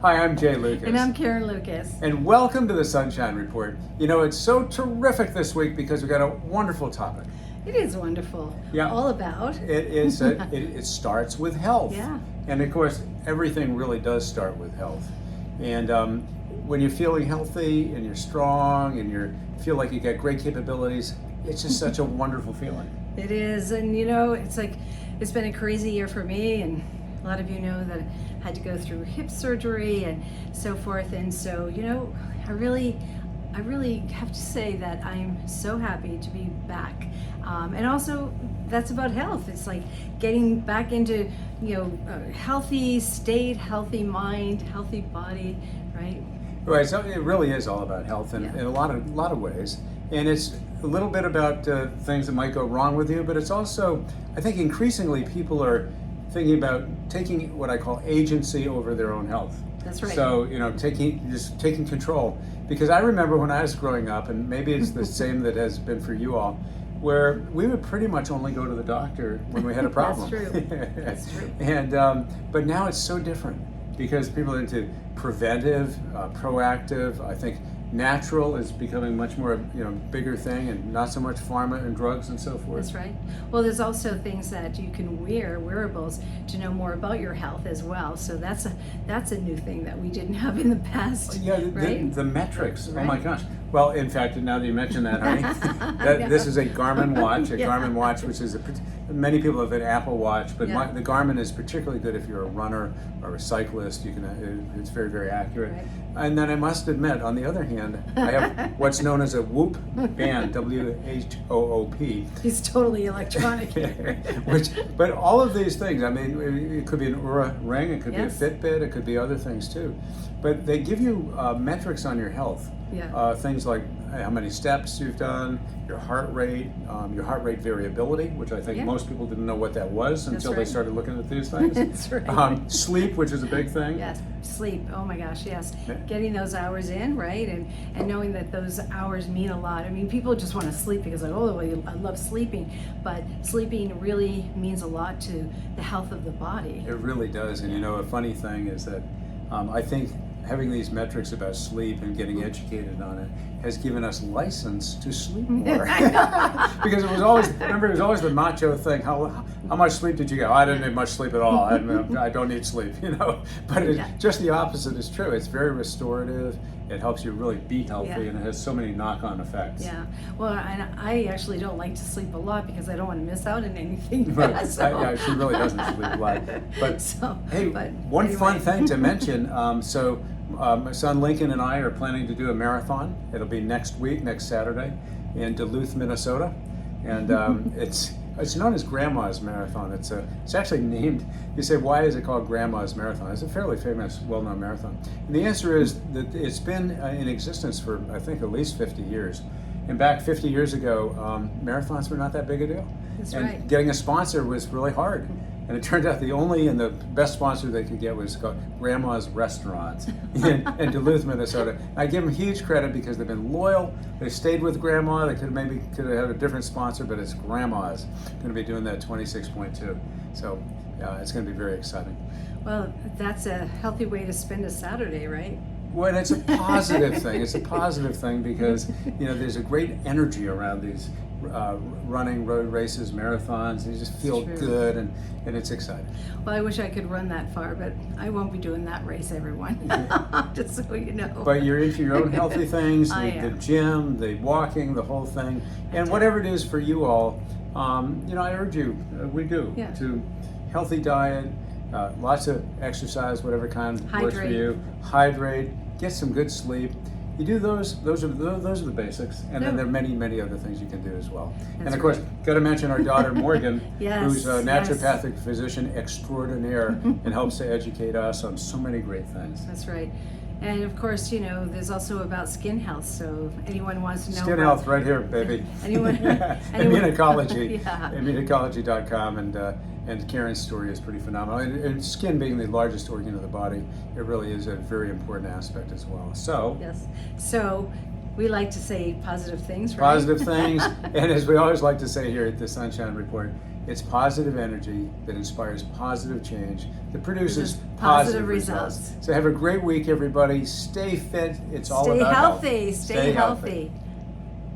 Hi, I'm Jay Lucas. And I'm Karen Lucas. And welcome to the Sunshine Report. You know, it's so terrific this week because we've got a wonderful topic. It is wonderful. Yeah. All about. It is. It starts with health. Yeah. And of course, everything really does start with health. And when you're feeling healthy and you're strong and you feel like you got great capabilities, it's just such a wonderful feeling. It is. And you know, it's been a crazy year for me, and a lot of you know that I had to go through hip surgery and so forth. And so, you know, I really have to say that I'm so happy to be back. And also, that's about health. It's like getting back into, you know, a healthy state, healthy mind, healthy body, right? Right. So it really is all about health in a lot of ways. And it's a little bit about things that might go wrong with you, but it's also, I think, increasingly people are thinking about taking what I call agency over their own health. That's right. So, you know, taking control. Because I remember when I was growing up, and maybe it's the same that has been for you all, where we would pretty much only go to the doctor when we had a problem. That's true. That's true. And but now it's so different because people are into preventive, proactive. I think natural is becoming much more, you know, bigger thing, and not so much pharma and drugs and so forth. That's right. Well, there's also things that you can wear, wearables, to know more about your health as well. So that's a new thing that we didn't have in the past. Yeah, right? the metrics. Right. Oh my gosh. Well, in fact, now that you mention that, honey, this is a Garmin watch. Garmin watch, which is many people have an Apple Watch, but the Garmin is particularly good if you're a runner or a cyclist. You can. It's very, very accurate. Right. And then I must admit, on the other hand, I have what's known as a Whoop band, WHOOP. It's totally electronic. But all of these things, I mean, it could be an Oura ring, it could be a Yes. Fitbit, it could be other things too. But they give you metrics on your health. Yeah. Things like how many steps you've done, your heart rate variability, which I think most people didn't know what that was until they started looking at these things. That's right. Sleep, which is a big thing. Yes, sleep. Oh my gosh, yes. Yeah. Getting those hours in, right? And knowing that those hours mean a lot. I mean, people just want to sleep because like, oh, I love sleeping. But sleeping really means a lot to the health of the body. It really does. And you know, a funny thing is that I think having these metrics about sleep and getting educated on it has given us license to sleep more. Because it was always the macho thing. How much sleep did you get? Oh, I didn't need much sleep at all. I don't need sleep, you know. But just the opposite is true. It's very restorative. It helps you really be healthy, and it has so many knock-on effects. Yeah. Well, and I actually don't like to sleep a lot because I don't want to miss out on anything. Right. Yeah, she really doesn't sleep a lot. But one fun thing to mention. My son Lincoln and I are planning to do a marathon. It'll be next week, next Saturday, in Duluth, Minnesota, and it's known as Grandma's Marathon. It's actually named. You say, why is it called Grandma's Marathon? It's a fairly famous, well-known marathon. And the answer is that it's been in existence for, I think, at least 50 years. And back 50 years ago, marathons were not that big a deal. That's and right. Getting a sponsor was really hard. And it turned out the only and the best sponsor they could get was called Grandma's Restaurants in Duluth, Minnesota. I give them huge credit because they've been loyal. They stayed with Grandma. They could have had a different sponsor, but it's Grandma's going to be doing that 26.2. So it's going to be very exciting. Well, that's a healthy way to spend a Saturday, right? Well, it's a positive thing. It's a positive thing because, you know, there's a great energy around these running, road races, marathons. You just feel good, and it's exciting. Well, I wish I could run that far, but I won't be doing that race, everyone. Just so you know. But you're into your own healthy things, the gym, the walking, the whole thing. And whatever it is for you all, you know, I urge you, we do, to healthy diet, lots of exercise, whatever kind works for you. Hydrate, get some good sleep. You do those are the basics, and then there are many other things you can do as well. And of course, got to mention our daughter Morgan, who's a naturopathic physician extraordinaire and helps to educate us on so many great things. That's right. And of course, you know, there's also about skin health. So if anyone wants to know skin health right here, baby. Immunology, immunology.com, and Karen's story is pretty phenomenal. And skin being the largest organ of the body, it really is a very important aspect as well. So yes. So we like to say positive things, right? Positive things, and as we always like to say here at the Sunshine Report, It's positive energy that inspires positive change, that produces Produces positive positive results. results. So have a great week, everybody. Stay fit. It's all Stay about health. healthy. Stay healthy.